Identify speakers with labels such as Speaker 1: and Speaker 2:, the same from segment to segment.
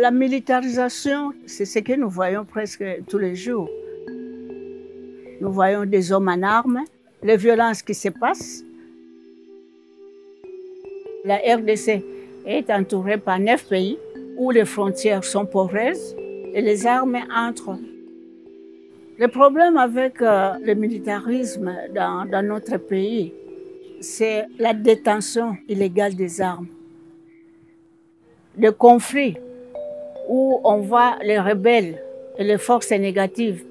Speaker 1: La militarisation, c'est ce que nous voyons presque tous les jours. Nous voyons des hommes en armes, les violences qui se passent. La RDC est entourée par 9 pays où les frontières sont poreuses et les armes entrent. Le problème avec le militarisme dans notre pays, c'est la détention illégale des armes. Le conflit où on voit les rebelles et les forces négatives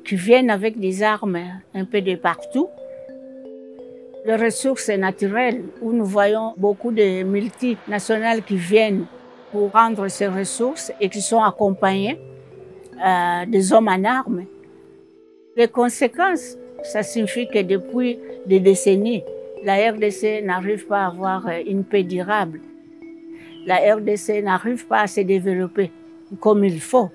Speaker 1: qui viennent avec des armes un peu de partout. Les ressources naturelles, où nous voyons beaucoup de multinationales qui viennent pour prendre ces ressources et qui sont accompagnés des hommes en armes. Les conséquences, ça signifie que depuis des décennies, la RDC n'arrive pas à avoir une paix durable. La RDC n'arrive pas à se développer comme il faut.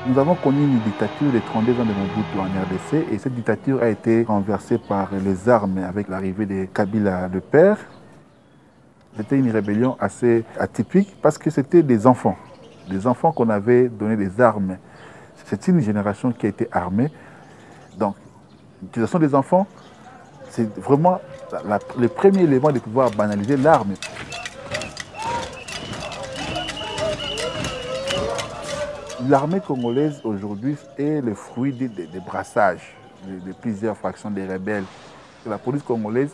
Speaker 2: Nous avons connu une dictature de 32 ans de Mobutu en RDC et cette dictature a été renversée par les armes avec l'arrivée de Kabila le père. C'était une rébellion assez atypique parce que c'était des enfants qu'on avait donné des armes. C'est une génération qui a été armée. Donc, l'utilisation des enfants, c'est vraiment le premier élément de pouvoir banaliser l'arme. L'armée congolaise aujourd'hui est le fruit des brassages de plusieurs fractions des rebelles. La police congolaise,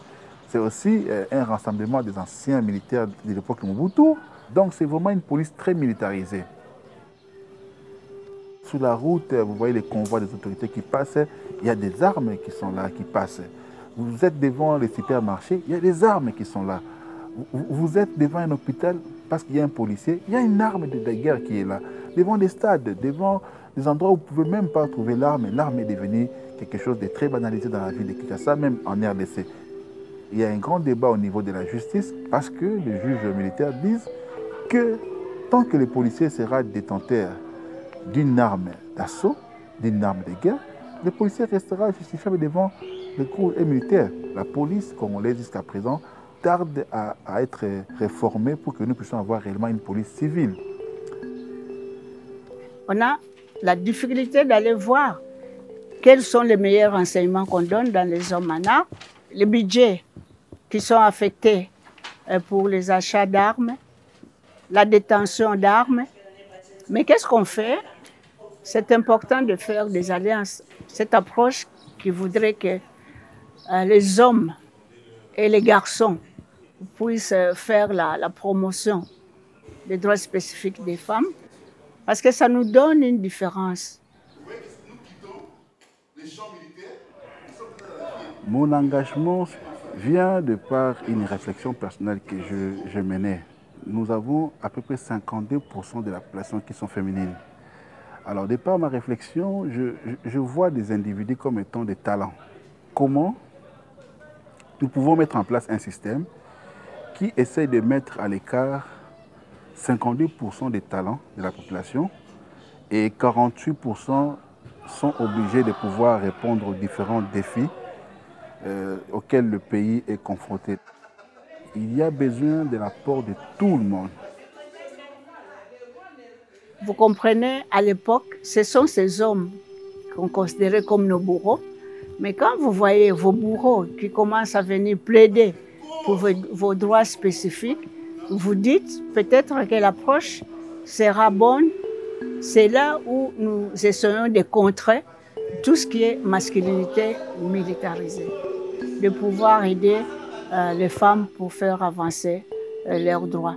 Speaker 2: c'est aussi un rassemblement des anciens militaires de l'époque de Mobutu. Donc c'est vraiment une police très militarisée. Sur la route, vous voyez les convois des autorités qui passent, il y a des armes qui sont là, qui passent. Vous êtes devant les supermarchés, il y a des armes qui sont là. Vous êtes devant un hôpital parce qu'il y a un policier, il y a une arme de guerre qui est là. Devant des stades, devant des endroits où vous ne pouvez même pas trouver l'arme. L'arme est devenue quelque chose de très banalisé dans la ville de Kinshasa, même en RDC. Il y a un grand débat au niveau de la justice parce que les juges militaires disent que tant que le policier sera détenteur d'une arme d'assaut, d'une arme de guerre, le policier restera justifiable devant le cours militaire. La police congolaise jusqu'à présent tarde à être réformée pour que nous puissions avoir réellement une police civile.
Speaker 1: On a la difficulté d'aller voir quels sont les meilleurs renseignements qu'on donne dans les hommes en armes, les budgets qui sont affectés pour les achats d'armes, la détention d'armes. Mais qu'est-ce qu'on fait? C'est important de faire des alliances. Cette approche qui voudrait que les hommes et les garçons puissent faire la promotion des droits spécifiques des femmes, parce que ça nous donne une différence.
Speaker 2: Mon engagement vient de par une réflexion personnelle que je menais. Nous avons à peu près 52% de la population qui sont féminines. Alors, de par ma réflexion, je vois des individus comme étant des talents. Comment nous pouvons mettre en place un système qui essaie de mettre à l'écart 52% des talents de la population et 48% sont obligés de pouvoir répondre aux différents défis auxquels le pays est confronté. Il y a besoin de l'apport de tout le monde.
Speaker 1: Vous comprenez, à l'époque, ce sont ces hommes qu'on considérait comme nos bourreaux. Mais quand vous voyez vos bourreaux qui commencent à venir plaider pour vos droits spécifiques, vous dites peut-être que l'approche sera bonne. C'est là où nous essayons de contrer tout ce qui est masculinité militarisée, de pouvoir aider les femmes pour faire avancer leurs droits.